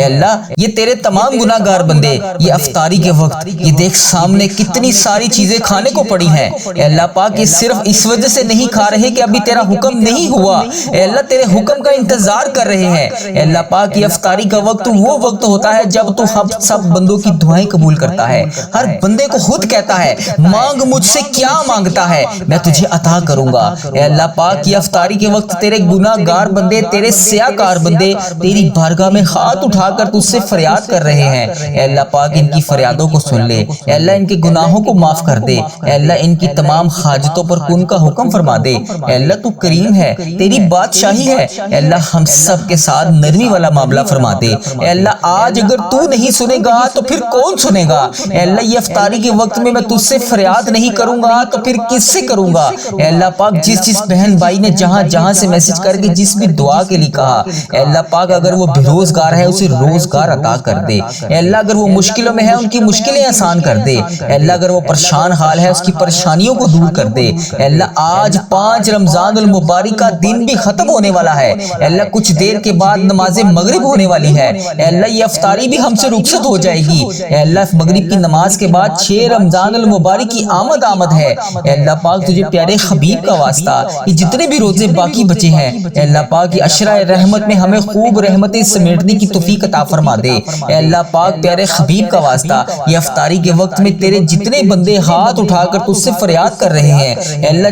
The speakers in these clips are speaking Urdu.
اے اللہ یہ تیرے تمام گناہ گار بندے یہ افطاری کے وقت یہ دیکھ سامنے کتنی ساری چیزیں کھانے کو پڑی ہیں، اے اللہ پاک یہ صرف اس وجہ سے نہیں کھا رہے کہ ابھی تیرا حکم نہیں ہوا، اے اللہ تیرے حکم کا انتظار کر رہے ہیں۔ اے اللہ پاک یہ افطاری کا وقت وہ وقت ہوتا ہے جب تو ہم سب بندوں کی دعائیں قبول کرتا ہے، ہر بندے کو خود کہتا ہے مانگ مجھ سے کیا مانگتا ہے میں تجھے عطا کروں گا۔ اے اللہ پاک یہ افطاری کے وقت تیرے گناہ گار بندے تیرے سیاہ کار بندے تیری بارگاہ میں ہاتھ اٹھا کر تجھ سے فریاد کر رہے ہیں۔ اے اللہ پاک ان کی فریادوں کو سن لے، اے اللہ ان کے گناہوں کو معاف کر دے، اے اللہ ان کی تمام حاجتوں پر کن کا حکم فرما دے۔ اے اللہ تو کریم ہے، تیری بادشاہی ہے، اے اللہ ہم سب کے ساتھ نرمی والا معاملہ فرما دے۔ اے اللہ آج اگر تو نہیں سنے گا تو پھر کون سنے گا؟ اے اللہ یہ افطاری کے وقت میں تجھ سے فریاد نہیں کروں گا تو پھر کس سے کروں گا؟ اے اللہ پاک جس بہن بھائی نے جہاں سے میسج کر کے جس بھی دعا کے لیے کہا، اے اللہ پاک اگر وہ بے روزگار ہے اسے روزگار عطا کر دے، اے اللہ اگر وہ مشکلوں میں ہے ان کی مشکلیں آسان کر دے، اے اللہ اگر وہ پریشان حال ہے اس کی پریشانیوں کو دور کر دے۔ اے اللہ آج 5 رمضان المبارک کا دن بھی ختم ہونے والا ہے، اے اللہ کچھ دیر کے بعد نماز مغرب ہونے والی ہے، اے اللہ یہ افطاری بھی ہم سے رخصت ہو جائے گی، اے اللہ مغرب کی نماز کے بعد 6 رمضان المبارک کی آمد ہے۔ اے اللہ پاک تجھے پیارے حبیب کا واسطہ یہ جتنے بھی روزے باقی بچے ہیں، اے اللہ پاک یہ عشرہ رحمت میں ہمیں خوب رحمتیں سمیٹنے کی توفیق عطا فرما دے۔ اے اللہ پاک پیارے حبیب کا واسطہ یہ افطاری کے وقت میں تیرے جتنے بندے ہاتھ اٹھا کر تجھ سے فریاد کر رہے ہیں، اے اللہ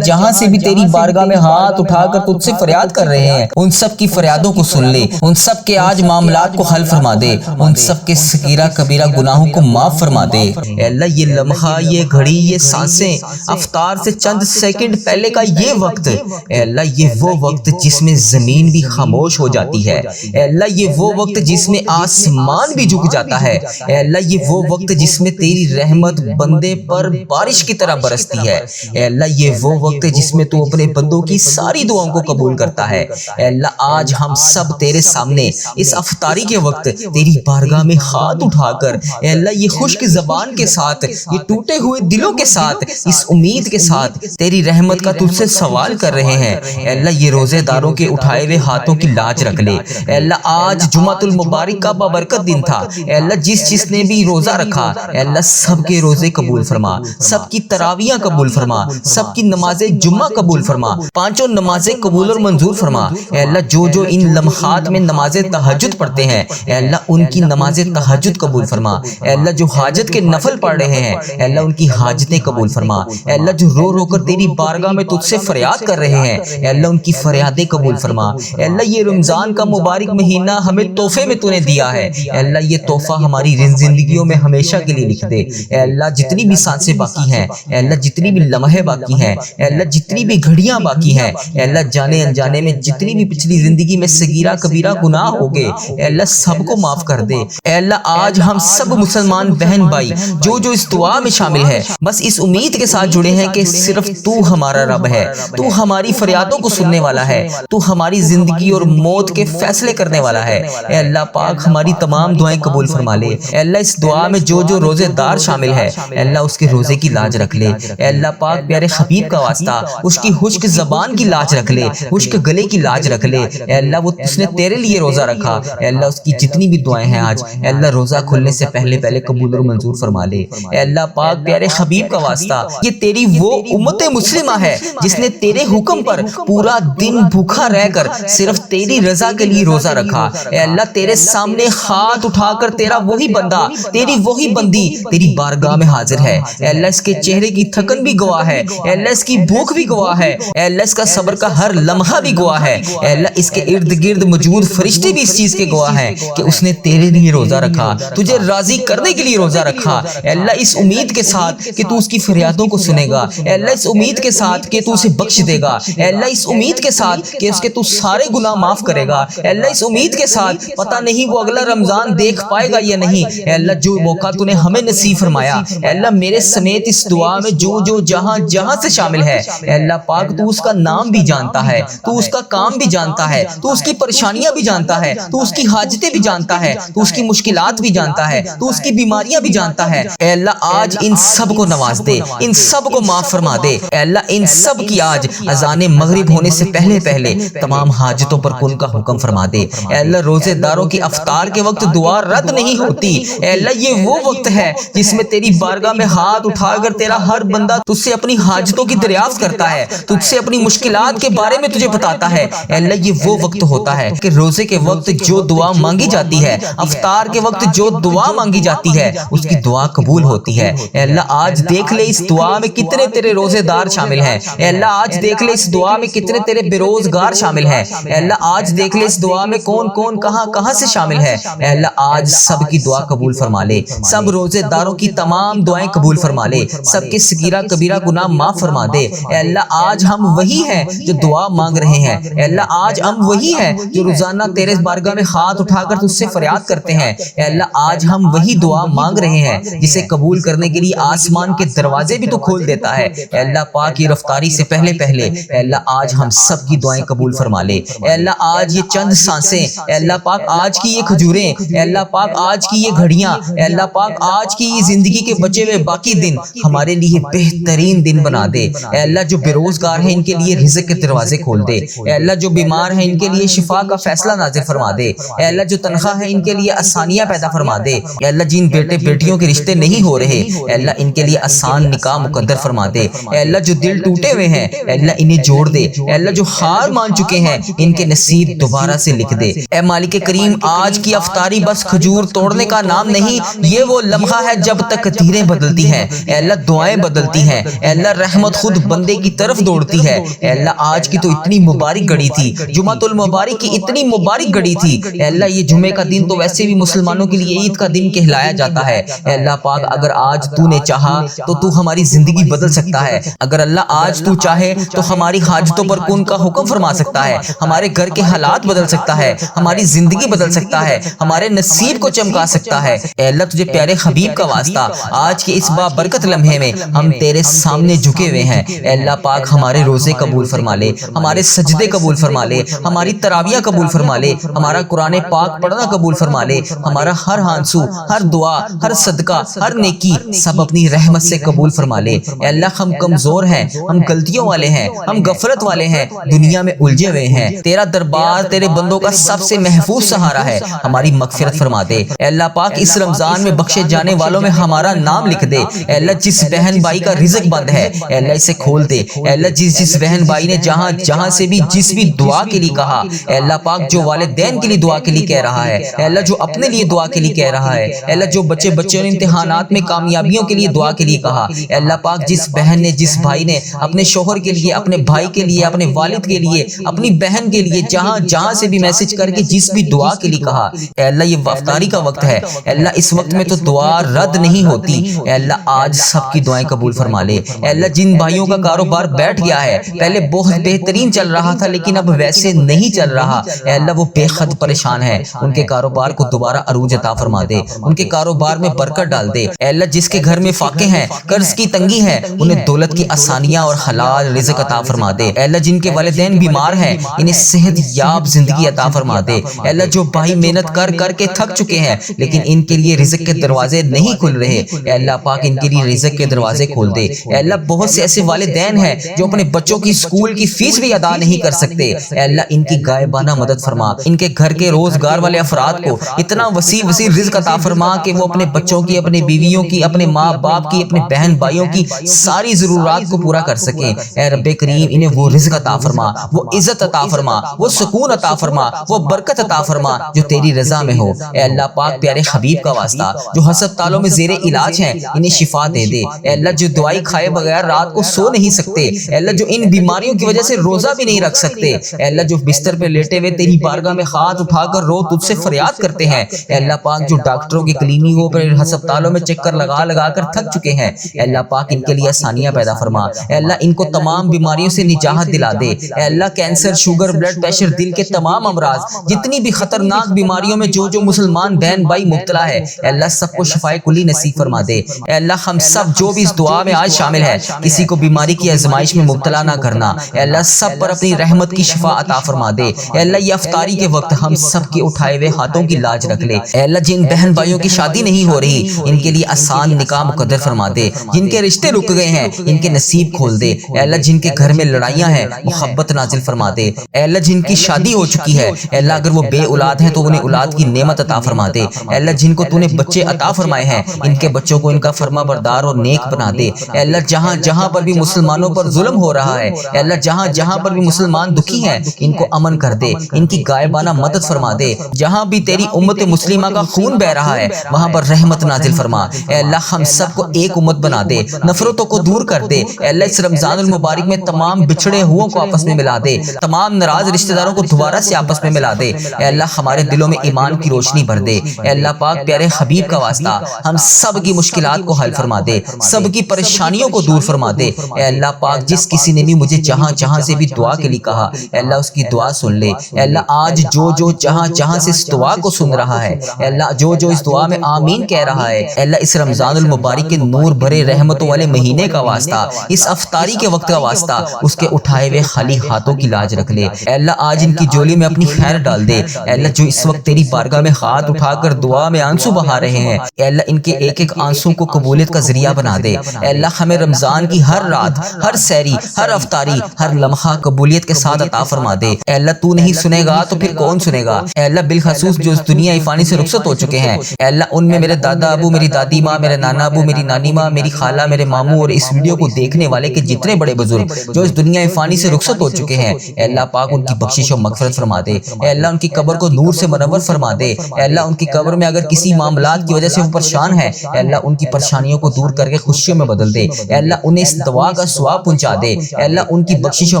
جہاں سے بھی تیری بارگاہ میں ہاتھ اٹھا کر تجھ سے فریاد کر رہے ہیں ان سب کی فریادوں کو سن لے، ان سب کے آج معاملات کو حل فرما دے، ان سب کے صغیرہ کبیرہ گناہوں کو معاف فرما دے۔ اے اللہ یہ لمحہ یہ گھڑی یہ سانسیں افطار سے چند سیکنڈ پہلے کا یہ وقت، اے اللہ یہ وہ وقت جس میں زمین بھی خاموش ہو جاتی ہے، اے اللہ یہ وہ وقت جس میں آسمان بھی جھک جاتا ہے، اے اللہ یہ وہ وقت جس میں تیری رحمت بندے پر بارش کی طرح برستی ہے، اے اللہ یہ وہ وقت جس میں تو اپنے بندوں کی ساری دعاؤں کو قبول کرتا ہے۔ اے اللہ آج ہم سب تیرے سامنے اس افطاری کے وقت تیری بارگاہ میں ہاتھ اٹھا کر اے اللہ یہ خشک زبان کے ساتھ یہ ٹوٹے ہوئے دلوں کے ساتھ اس امید کے ساتھ تیری رحمت کا تجھ سے سوال کر رہے ہیں۔ اے اللہ یہ روزے داروں کے اٹھائے ہوئے ہاتھوں کی لاج رکھ لے، اے اللہ آج جمعۃ المبارک کا بابرکت دن تھا، اے اللہ جس نے بھی روزہ رکھا اے اللہ سب کے روزے قبول فرما، سب کی تراویحاں قبول فرما، سب کی نماز جمعہ قبول فرما، 5 نمازیں قبول اور منظور فرما۔ اے اللہ جو ان لمحات میں نماز تہجد پڑھتے ہیں اے اللہ ان کی نماز تہجد قبول فرما، اے اللہ جو حاجت کے نفل پڑھ رہے ہیں اے اللہ ان کی حاجتیں قبول فرما، اے اللہ جو رو کر تیری بارگاہ میں تجھ سے فریاد کر رہے ہیں اے اللہ ان کی فریادیں قبول فرما۔ اے اللہ یہ رمضان کا مبارک مہینہ ہمیں تحفے میں تو نے دیا ہے، اے اللہ یہ تحفہ ہماری زندگیوں میں ہمیشہ کے لیے لکھ دے۔ اے اللہ جتنی بھی سانسیں باقی ہیں اے اللہ جتنی بھی لمحے باقی ہیں اے اللہ جتنی بھی گھڑیاں باقی ہیں اے اللہ جانے انجانے میں جتنی بھی پچھلی زندگی میں صغیرہ کبیرہ گناہ ہو گئے اے اللہ سب کو معاف کر دے۔ اے اللہ آج ہم سب مسلمان بہن بھائی جو اس دعا میں شامل ہے بس اس امید کے ساتھ جڑے ہیں کہ صرف تو ہمارا رب ہے، تو ہماری فریادوں کو سننے والا ہے، تو ہماری زندگی اور موت کے فیصلے کرنے والا ہے۔ اے اللہ پاک ہماری تمام دعائیں قبول فرما لے۔ اے اللہ اس دعا میں جو روزے دار شامل ہے اے اللہ اس کے روزے کی لاج رکھ لے۔ اے اللہ پاک پیارے حبیب کا واسطہ اس کی خشک زبان کی لاج رکھ لے، خشک گلے کی لاج رکھ لے۔ اے اللہ اس نے تیرے لیے روزہ رکھا اے اللہ اس کی جتنی بھی دعائیں ہیں آج اے اللہ روزہ کھلنے سے پہلے قبول اور منظور فرما لے۔ اے اللہ پاک پیارے حبیب کا واسطہ یہ تیری وہ امت مسلمہ ہے جس نے تیرے حکم پر پورا دن بھوکا رہ کر صرف تیری رضا کے لیے روزہ رکھا۔ اے اللہ تیرے سامنے ہاتھ اٹھا کر تیرا وہی بندہ تیری وہی بندی تیری بارگاہ میں حاضر ہے۔ اے اللہ اس کے چہرے کی تھکن بھی گواہ ہے، اے اللہ اس کی بھوک بھی گواہ ہے، اے اللہ اس کا صبر کا ہر لمحہ بھی گواہ ہے، اے اللہ اس کے ارد گرد موجود فرشتے بھی اس چیز کے گواہ ہیں کہ اس نے تیرے لیے روزہ رکھا، تجھے راضی کرنے کے لیے روزہ رکھا۔ اے اللہ اس امید کے ساتھ کہ تو اس کی فریادوں کو سنے گا، اے اللہ اس امید کے ساتھ کہ تو اسے بخش دے گا، اے اللہ اس امید کے ساتھ کہ اس کے تو سارے گناہ معاف کرے گا، اے اللہ اس امید کے ساتھ پتہ نہیں وہ اگلا رمضان دیکھ پائے گا یا نہیں، اے اللہ جو موقع تو نے ہمیں نصیب فرمایا اے اللہ میرے سمیت اس دعا میں جو جہاں سے شامل ہے اے اللہ پاک تو اس کا نام بھی جانتا ہے، تو اس کا کام بھی جانتا ہے، تو اس کی پریشانیاں بھی جانتا ہے، تو اس کی حاجتیں بھی جانتا ہے، تو اس کی مشکلات بھی جانتا ہے، تو اس کی بیماریاں بھی جانتا ہے۔ اے اللہ آج ان سب کو نواز دے، ان سب کو معاف فرما دے، اے اللہ ان سب کی آج اذان مغرب ہونے سے پہلے تمام حاجتوں پر کن کا حکم فرما دے۔ اے اللہ روزے دار داروں کی افطار کے وقت دعا رد نہیں ہوتی۔ اے اللہ یہ وہ وقت ہے جس میں تیری بارگاہ میں ہاتھ اٹھا کر تیرا ہر بندہ تجھ سے اپنی حاجتوں کی دریافت کرتا ہے، تجھ سے اپنی مشکلات کے بارے میں تجھے بتاتا ہے۔ اے اللہ یہ وہ وقت ہوتا ہے کہ روزے کے وقت جو دعا مانگی جاتی ہے، افطار کے وقت جو دعا مانگی جاتی ہے، اس کی دعا قبول ہوتی ہے۔ اے اللہ آج دیکھ لے اس دعا میں کتنے تیرے روزے دار شامل ہیں۔ اے اللہ آج دیکھ لے اس دعا میں کتنے تیرے بے روزگار شامل ہیں۔ اے اللہ آج دیکھ لے اس دعا میں کون کون کہاں کہاں سے شامل ہے۔ اے اللہ آج سب کی دعا قبول فرما لے، سب روزے داروں کی تمام دعائیں قبول فرما لے، سب کے صغیرہ کبیرہ گناہ معاف فرما دے۔ اے اللہ آج ہم وہی ہیں جو دعا مانگ رہے ہیں۔ اے اللہ آج ہم وہی ہیں جو روزانہ تیرے بارگاہ میں ہاتھ اٹھا کر تجھ سے فریاد کرتے ہیں۔ اے اللہ آج ہم وہی دعا مانگ رہے ہیں جسے قبول کرنے کے لیے آسمان کے دروازے بھی تو کھول دیتا ہے۔ اے اللہ پاک یہ رفتاری سے پہلے اے اللہ آج ہم سب کی دعائیں قبول فرما لے۔ اے اللہ آج یہ چند سانسیں، اے اللہ پاک آج کی یہ کھجوریں، اے اللہ پاک آج کی یہ گھڑیاں، اے اللہ پاک آج کی یہ زندگی کے بچے ہوئے باقی دن ہمارے لیے بہترین دن بنا دے۔ اے اللہ جو بے روزگار ہیں ان کے لیے رزق کے دروازے کھول دے۔ اے اللہ جو بیمار ہیں ان کے لیے شفا کا فیصلہ نازل فرما دے۔ اے اللہ جو تنخواہ ہے ان کے لیے آسانیاں پیدا فرما دے۔ اے اللہ جن بیٹے بیٹیوں کے رشتے نہیں ہو رہے، اے اللہ ان کے لیے آسان نکاح مقدر فرما دے۔ اے اللہ جو دل ٹوٹے ہوئے ہیں، اے اللہ انہیں جوڑ دے۔ اے اللہ جو ہار مان چکے ہیں ان کے نصیب دوبارہ سے لکھ دے۔ اے مالک کریم آج کی افطاری بس کھجور توڑنے کا نام نہیں، یہ وہ لمحہ ہے جب تک تقدیریں بدلتی ہیں، اے اللہ دعائیں بدلتی ہیں، اے اللہ رحمت خود بندے کی طرف دوڑتی ہے۔ اے اللہ آج کی تو اتنی مبارک گھڑی تھی، جمعۃ المبارک کی اتنی مبارک گھڑی تھی۔ اے اللہ یہ جمعے کا دن تو ویسے بھی مسلمانوں کے لیے عید کا دن کہلایا جاتا ہے۔ اے اللہ پاک اگر آج تو نے چاہا تو تو ہماری زندگی بدل سکتا ہے۔ اگر اللہ آج تو چاہے تو ہماری حاجتوں پر کن کا حکم فرما سکتا ہے، ہمارے گھر کے حالات بدل سکتا ہے، ہماری زندگی بدل سکتا ہے، ہمارے نصیب کو چمکا سکتا ہے۔ اے اللہ تجھے پیارے حبیب کا واسطہ آج کے اس بابرکت لمحے میں ہم تیرے سامنے جھکے ہوئے ہیں۔ اے اللہ پاک ہمارے روزے قبول فرما لے، ہمارے سجدے قبول فرما لے، ہماری تراویح قبول فرما لے، ہمارا قرآن پاک پڑھنا قبول فرما لے، ہمارا ہر آنسو، ہر دعا، ہر صدقہ، ہر نیکی سب اپنی رحمت سے قبول فرما لے۔ اے اللہ ہم کمزور ہیں، ہم غلطیوں والے ہیں، ہم غفلت والے ہیں، دنیا میں الجھے ہوئے ہیں۔ تیرا دربار تیرے بندوں کا سب سے محفوظ سہارا ہے، ہماری مغفرت فرما دے۔ اے اللہ پاک اس رمضان میں بخشے جانے والوں میں ہمارا نام لکھ دے۔ اے اللہ جس بہن بھائی کا رزق بند ہے اے اللہ اسے کھول دے۔ اے اللہ جس بہن بھائی نے جہاں سے بھی جس بھی دعا کے لیے کہا، اے اللہ پاک جو والدین کے لیے دعا کے لیے کہہ رہا ہے، اے اللہ جو اپنے لیے دعا کے لیے کہہ رہا ہے، اے اللہ جو بچوں نے امتحانات میں کامیابیوں کے لیے دعا کے لیے کہا، اے اللہ پاک جس بہن نے جس بھائی نے اپنے شوہر کے لیے، اپنے بھائی کے لیے، اپنے والد کے لیے، اپنی بہن کے لیے جہاں سے بھی میسج کر کے جس بھی دعا کے لیے کہا، اے اللہ یہ افطاری کا وقت ہے، اے اللہ اس وقت میں تو دعا رد نہیں ہوتی۔ اے اللہ آج سب کی دعائیں قبول فرما لے۔ اے اللہ جن بھائیوں کا کاروبار بیٹھ گیا ہے، پہلے بہت بہترین چل رہا تھا لیکن اب ویسے نہیں چل رہا، اے اللہ وہ بے حد پریشان ہے، ان کے کاروبار کو دوبارہ عروج عطا فرما دے، ان کے کاروبار میں برکت ڈال دے۔ اے اللہ جس کے گھر میں فاقے ہیں، قرض کی تنگی ہے، انہیں دولت کی آسانیاں اور حلال رزق عطا فرما دے۔ اے اللہ جن کے والدین بیمار ہیں انہیں صحت یاب زندگی عطا فرما دے۔ اے اللہ جو بھائی محنت کر کے تھک چکے ہیں لیکن ان کے لیے رزق کے دروازے نہیں کھل رہے، اے اللہ پاک ان کے لیے رزق کے دروازے کھول دے۔ اے اللہ بہت سے ایسے والدین ہیں جو اپنے بچوں کی اسکول کی فیس بھی ادا نہیں کر سکتے، اے اللہ ان کی غائبانہ مدد فرما، ان کے گھر کے روزگار والے افراد کو اتنا وسیع رزق عطا فرما کہ وہ اپنے بچوں کی، اپنے بیویوں کی، اپنے ماں باپ کی، اپنے بہن بھائیوں کی ساری ضرورات کو پورا کر سکیں۔ اے رب کریم انہیں وہ رزق عطا فرما، وہ عزت عطا فرما، وہ سکون عطا فرما، وہ برکت عطا فرما جو تیری رضا میں ہو۔ اے اللہ پاک پیارے حبیب کا واسطہ جو ہسپتالوں میں زیر علاج ہیں انہیں شفا دے دے۔ اے اللہ جو دوائی کھائے بغیر رات کو سو نہیں سکتے، اے اللہ جو ان بیماریوں کی وجہ سے روزہ بھی نہیں رکھ سکتے، اے اللہ جو بستر پہ لیٹے ہوئے تیری بارگاہ میں ہاتھ اٹھا کر رو تجھ سے فریاد کرتے ہیں، اے اللہ پاک جو ڈاکٹروں کی کلینکوں پر ہسپتالوں میں چکر لگا کر تھک چکے ہیں، اے اللہ پاک ان کے لیے آسانیاں پیدا فرما۔ اے اللہ ان کو تمام بیماریوں سے نجات دلا دے۔ اے اللہ کینسر، شوگر، بلڈ پریشر، دل کے تمام امراض، جتنی بھی خطرناک بیماریوں میں جو مسلمان بہن بھائی مبتلا ہے، اے اللہ سب کو شفائے کلی نصیب فرما دے۔ اے اللہ ہم سب جو بھی اس دعا میں آج شامل ہے کسی کو بیماری کی آزمائش میں مبتلا نہ کرنا، اے اللہ سب پر اپنی رحمت کی شفا عطا فرما دے۔ اے اللہ یہ افطاری کے وقت ہم سب کے اٹھائے ہوئے ہاتھوں کی لاج رکھ لے۔ اے اللہ جن بہن بھائیوں کی شادی نہیں ہو رہی ان کے لیے آسان نکاح مقدر فرما دے، جن کے رشتے رک گئے ہیں ان کے نصیب کھول دے۔ اے اللہ جن کے گھر میں لڑائیاں ہیں محبت نازل فرما دے۔ اے اللہ جن کی شادی ہو چکی ہے اے اللہ اگر وہ بے اولاد ہیں تو انہیں اولاد کی نعمت عطا فرما دے۔ اے اللہ جن کو تو نے بچے عطا فرمائے ہیں ان کے بچوں کو ان کا فرما بردار اور نیک بنا دے۔ اے اللہ جہاں جہاں پر بھی مسلمانوں پر ظلم ہو رہا ہے، اے اللہ جہاں جہاں پر بھی مسلمان دکھی ہیں ان کو امن کر دے، ان کی غائبانہ مدد فرما دے۔ جہاں بھی تیری امت مسلمہ کا خون بہ رہا ہے وہاں پر رحمت نازل فرما۔ اے اللہ ہم سب کو ایک امت بنا دے، نفرتوں کو دور کر دے۔ اے اللہ اس رمضان المبارک میں تمام بچھڑے ہوں کو آپس میں ملا دے، تمام ناراض رشتہ داروں کو دوبارہ سے آپس میں ملا دے۔ اے اللہ ہمارے دلوں میں ایمان کی روشنی بھر دے۔ اے اللہ پاک پیارے حبیب کا واسطہ ہم سب کی مشکلات کو حل فرما دے، سب کی پریشانیوں کو دور فرما دے۔ اے اللہ پاک جس کسی نے بھی مجھے جہاں جہاں سے بھی دعا کے لیے کہا اے اللہ اس کی دعا سن لے۔ اے اللہ آج جو جہاں جہاں سے اس دعا کو سن رہا ہے، اے اللہ جو اس دعا میں آمین کہہ رہا ہے، اے اللہ اس رمضان المبارک کے نور بھرے رحمتوں والے مہینے کا واسطہ، اس افطاری کے وقت کا واسطہ اس کے اٹھائے ہوئے خالی ہاتھوں کی لاج رکھ لے۔ اے اللہ آج ان کی جولی میں اپنی خیر ڈال دے۔ اے اللہ جو اس وقت تیری بارگاہ میں ہاتھ اٹھا کر دعا میں آنسو بہا رہے ہیں، اے اللہ ان کے ایک ایک آنسو کو قبولیت کا ذریعہ بنا دے۔ اے اللہ ہمیں رمضان کی ہر رات، ہر سحری، ہر افطاری، ہر لمحہ قبولیت کے ساتھ عطا فرما دے۔ اے اللہ تو نہیں سنے گا تو پھر کون سنے گا؟ اے اللہ بالخصوص جو اس دنیا فانی سے رخصت ہو چکے ہیں، اے اللہ ان میں میرے دادا ابو، میری دادی ماں، میرے نانا ابو، میری نانی ماں، میری خالہ، میرے ماموں اور اس ویڈیو کو دیکھنے والے کے جتنے بڑے بزرگ جو اس دنیا فانی سے رخصت ہو چکے ہیں، اے اللہ پاک ان کی بخشش و مغفرت فرما دے۔ اے اللہ ان کی قبر کو نور سے منور فرما دے۔ اے اللہ ان کی قبر میں اگر کسی معاملات کی وجہ سے وہ پریشان ہے، اے اللہ ان کی پریشانیوں کو دور کر کے خوشیوں میں بدل دے۔ اے اللہ انہیں اس دعا کا ثواب پہنچا دے۔ اے اللہ ان کی بخشش و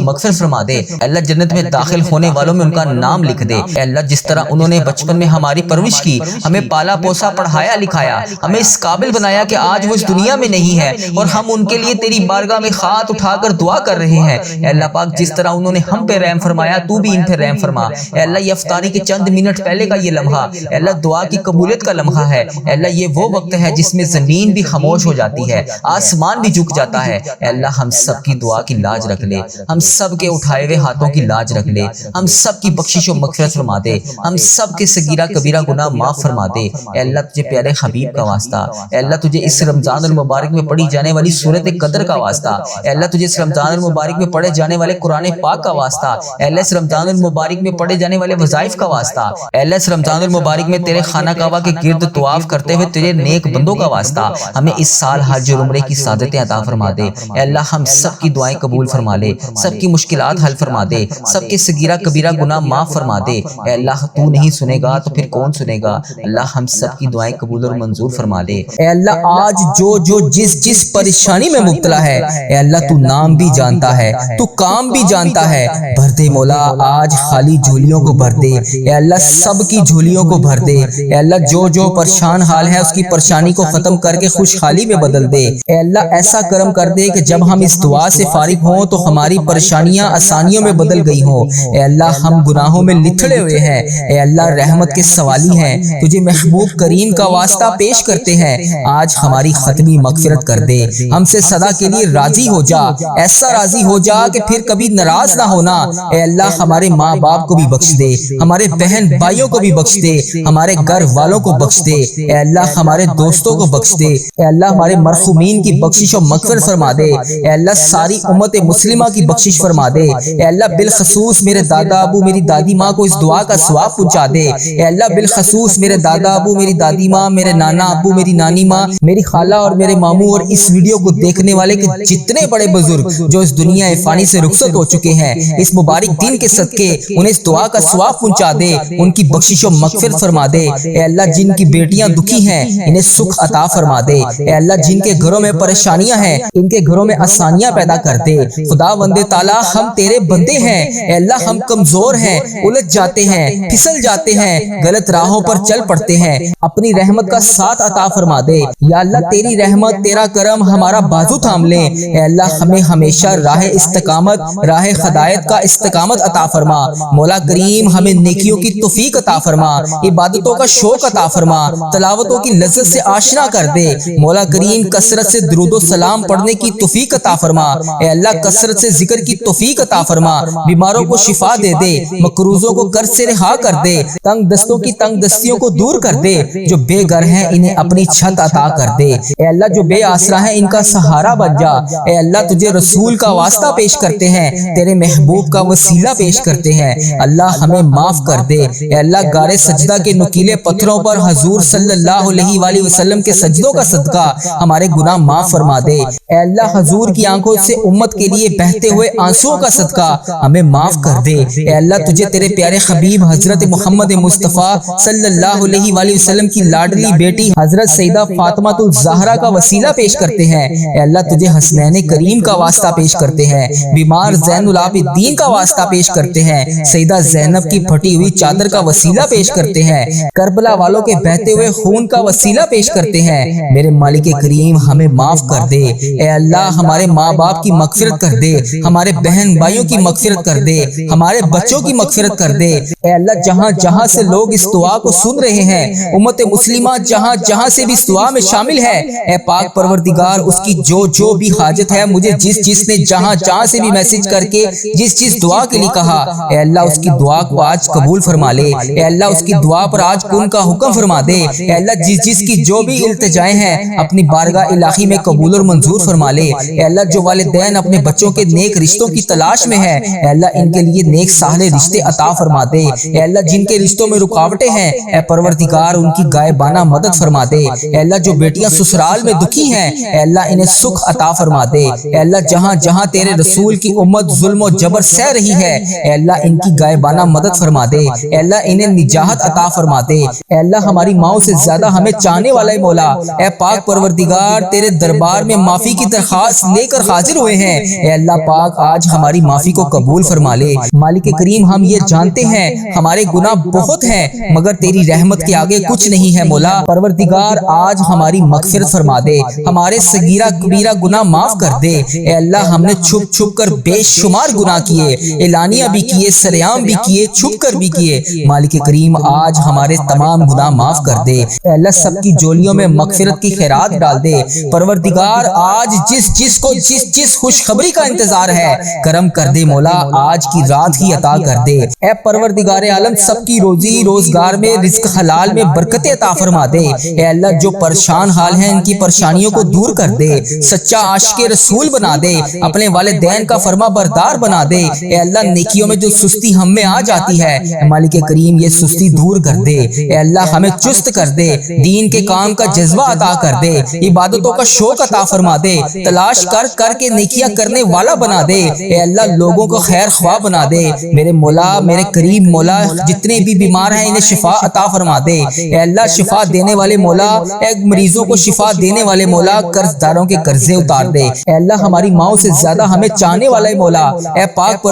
مغفرت فرما دے۔ اے اللہ جنت میں داخل ہونے والوں میں ان کا نام لکھ دے۔ اے اللہ جس طرح انہوں نے بچپن میں ہماری پرورش کی، ہمیں پالا پوسا، پڑھایا لکھایا، ہمیں اس قابل بنایا کہ آج وہ اس دنیا میں نہیں ہے اور ہم ان کے لیے تیری بارگاہ میں ہاتھ اٹھا کر دعا کر رہے ہیں، اے اللہ پاک جس طرح انہوں نے ہم پہ رحم فرمایا تو بھی ان پہ رحم فرما۔ اے اللہ یہ افطاری کے چند منٹ پہلے کا یہ لمحہ اے اللہ دعا کی قبولیت کا لمحہ ہے۔ اے اللہ یہ وہ وقت ہے جس میں زمین بھی خاموش ہو جاتی ہے، آسمان بھی جھک جاتا ہے۔ اے اللہ ہم سب کی دعا کی لاج رکھ لے، ہم سب کے اٹھائے ہوئے ہاتھوں کی لاج رکھ لے، ہم سب کی بخشش و مغفرت فرما دے، ہم سب کے صغیرہ کبیرہ گناہ معاف فرما دے۔ اے اللہ تجھے پیارے حبیب کا واسطہ، اے اللہ تجھے اس رمضان المبارک میں پڑھی جانے والی سورۃ قدر کا واسطہ، اے اللہ تجھے اس رمضان المبارک میں پڑھے جانے والے قرآن پاک کا واسطہ، اے اللہ اس رمضان المبارک میں پڑھے جانے والے وظائف کا واسطہ، اے اللہ اس رمضان المبارک میں تیرے خانہ کعبہ کے گرد طواف کرتے ہوئے تیرے نیک بندوں کا واسطہ ہمیں اس سال حج اور عمرے کی سعادتیں عطا فرما دے۔ اے اللہ ہم سب کی دعائیں قبول فرما لے، سب کی مشکلات حل فرما دے، سب کے صغیرہ کبیرہ گناہ معاف فرما دے۔ اے اللہ تو نہیں سنے گا تو پھر کون سنے گا؟ اللہ ہم سب کی دعائیں قبول اور منظور فرما لے۔ اے اللہ آج جو جس پریشانی میں مبتلا ہے، اے اللہ تو نام بھی جانتا ہے، تو کام بھی جانتا ہے، بھر دے مولا آج خالی جھولیوں کو بھر دے۔ اے اللہ سب کی جھولیوں کو بھر دے۔ اے اللہ جو پریشان حال ہے اس کی پریشانی کو ختم کر کے خوشحالی میں بدل دے۔ اے اللہ ایسا کرم کر دے کہ جب ہم اس دعا سے فارغ ہوں تو ہماری پریشانیاں آسانیوں میں بدل گئی ہوں۔ اے اللہ ہم گناہوں میں لتھڑے ہوئے ہیں، اے اللہ رحمت کے سوالی ہیں، تجھے محبوب کریم کا واسطہ پیش کرتے ہیں، آج ہماری ختمی مغفرت کر دے، ہم سے سدا کے لیے راضی ہو جا، ایسا راضی ہو جا کہ پھر کبھی ناراض نہ ہونا۔ اے اللہ ہمارے ماں باپ کو بھی بخش دے، ہمارے بہن بھائیوں کو بھی بخش دے، ہمارے گھر والوں کو بخش دے، اے اللہ ہمارے دوستوں کو بخش دے، اے اللہ ہمارے مرحومین کی بخشش و مغفرت فرما دے، اے اللہ ساری امت مسلمہ کی بخشش فرما دے، اے اللہ بالخصوص میرے دادا ابو میری دادی ماں کو اس دعا کا ثواب پہنچا دے، اے اللہ بالخصوص میرے دادا ابو میری دادی ماں، میرے نانا ابو میری نانی ماں، میری خالہ اور میرے ماموں اور اس ویڈیو کو دیکھنے والے کے جتنے بڑے بزرگ جو اس دنیا فانی سے رخصت ہو چکے ہیں، اس مبارک دن کے صدقے انہیں اس دعا کا ثواب پہنچا دے، ان کی بخشش و مغفرت فرما دے۔ اے اللہ جن کی بیٹیاں دکھی ہیں انہیں سکھ عطا فرما دے، اے اللہ جن کے گھروں میں پریشانیاں ہیں ان کے گھروں میں آسانیاں پیدا کر دے۔ خدا بند تعالیٰ ہم تیرے بندے ہیں، اے اللہ ہم کمزور ہیں، الجھ جاتے ہیں، پھسل جاتے ہیں، غلط راہوں پر چل پڑتے ہیں، اپنی رحمت کا ساتھ عطا فرما دے۔ یا اللہ تیری رحمت تیرا کرم ہمارا بازو تھام لے، اے اللہ ہمیں ہمیشہ راہ استقامت، راہ ہدایت کا استقامت عطا فرما۔ مولا کریم ہمیں نیکیوں کی توفیق عطا فرما، عبادتوں کا شوق عطا فرما، تلاوتوں کی لذت سے آشنا کر دے۔ مولا کریم کثرت سے درود و سلام پڑھنے کی توفیق عطا فرما، اے اللہ کثرت سے ذکر کی توفیق عطا فرما، بیماروں کو شفا دے دے، مقروضوں کو قرض سے رہا کر دے، تنگ دستوں کی تنگ دستیوں کو دور کر دے، جو بے گھر ہیں انہیں اپنی چھت عطا کر دے، اے اللہ جو بے آسرا ہیں ان کا سہارا بن جا۔ اے اللہ تجھے رسول کا واسطہ پیش کرتے ہیں، تیرے محبوب کا وسیلہ پیش کرتے ہیں، اللہ ہمیں معاف کر دے۔ اے اللہ گارے سجدہ کے نکیلے پتھروں پر حضور صلی اللہ علیہ وآلہ وسلم کے سجدوں کا صدقہ ہمارے گناہ معاف فرما دے۔ اے اللہ حضور کی آنکھوں سے امت کے لیے بہتے ہوئے آنسوؤں کا صدقہ ہمیں معاف کر دے۔ اے اللہ تجھے تیرے پیارے حبیب حضرت محمد مصطفیٰ صلی اللہ علیہ وآلہ وسلم کی لاڈلی بیٹی حضرت سیدہ فاطمہ الزہرا کا وسیلہ پیش کرتے ہیں۔ اے اللہ تجھے حسنین کریم کا واسطہ پیش کرتے ہیں، بیمار زین العابدین کا واسطہ پیش کرتے ہیں، سیدہ زینب کی پھٹی ہوئی چادر کا وسیلہ پیش کرتے ہیں، کربلا والوں کے بہتے ہوئے خون کا وسیلہ پیش کرتے ہیں۔ میرے مالک کریم ہمیں معاف کر دے۔ اے اللہ ہمارے ماں باپ کی مغفرت کر دے، ہمارے بہن بھائیوں کی مغفرت کر دے، ہمارے بچوں کی مغفرت کر دے۔ اے اللہ جہاں جہاں سے لوگ اس دعا کو سن رہے ہیں، امت مسلمہ جہاں جہاں سے بھی اس دعا میں شامل ہے، اے پاک پروردگار اس کی جو بھی حاجت ہے، مجھے جس نے جہاں جہاں سے بھی میسج کر کے جس دعا کے لیے کہا، اے اللہ اس کی دعا کو آج قبول فرما لے۔ اے اللہ اس کی دعا پر آج کن کا حکم فرما دے۔ اے اللہ جس کی جو بھی التجائیں ہیں اپنی بارگاہ الہی میں قبول اور منظور فرما لے۔ اے اللہ جو والدین اپنے بچوں کے نیک رشتوں کی تلاش میں ہیں، اے اللہ ان کے لیے نیک صالح رشتے عطا فرما دے۔ اے اللہ جن کے رشتوں میں رکاوٹیں ہیں، اے پروردگار ان کی غائبانہ مدد فرما دے۔ اے اللہ جو بیٹیاں سسرال میں دکھی ہیں، اے اللہ انہیں سکھ عطا فرما دے۔ اے اللہ جہاں جہاں تیرے رسول کی امت ظلم و جبر سہ رہی ہے، اے اللہ ان کی غائبانہ مدد فرما دے۔ اے اللہ انہیں نجات عطا فرما دے۔ اے اللہ ہماری ماؤں سے زیادہ ہمیں چاہنے والا مولا، اے پاک پروردگار تیرے دربار میں معافی کی درخواست لے کر حاضر ہوئے ہیں۔ اے اللہ پاک آج ہماری معافی کو قبول فرما لے۔ مالک کریم ہم یہ جانتے ہیں ہمارے گناہ بہت ہیں، مگر تیری رحمت کے آگے کچھ نہیں ہے مولا۔ پروردگار آج ہماری مغفرت فرما دے، ہمارے صغیرہ کبیرہ گناہ معاف کر دے۔ اے اللہ ہم نے چھپ چھپ کر بے شمار گناہ کیے، اعلانیہ بھی کیے، سریعام بھی کیے، چھپ کر بھی کیے۔ مالک کریم آج ہمارے تمام گناہ معاف کر دے۔ اے اللہ سب کی جولیوں میں مغفرت کی خیرات ڈال دے۔ پروردگار آج جس کو جس خوشخبری کا انتظار ہے کرم کر دے مولا، آج کی رات ہی عطا کر دے۔ اے پروردگار عالم سب کی روزی روزگار میں رزق حلال میں برکت عطا فرما دے۔ اے اللہ جو پریشان حال ہیں ان کی پریشانیوں کو دور کر دے، سچا عاشق رسول بنا دے، اپنے والدین کا فرما بردار بنا دے۔ اے اللہ نیکیوں میں جو سستی ہم میں آ جاتی ہے، مالک کریم یہ سستی دور کر دے۔ اے اللہ ہمیں چست کر دے، دین کے کام کا جذبہ عطا کر دے، عبادتوں کا شوق عطا فرما دے، تلاش کر کے نیکیاں کرنے والا بنا دے۔ اے اللہ لوگوں کو خیر خواہ بنا دے۔ میرے مولا میرے کریم مولا جتنے بھی بیمار ہیں انہیں شفا عطا فرما دے۔ اے اللہ شفا دینے والے مولا، اے مریضوں کو شفا دینے والے مولا، قرض داروں کے قرضے اتار دے۔ اے اللہ ہماری ماؤں سے زیادہ ہمیں چاہنے والے مولا، اے پاک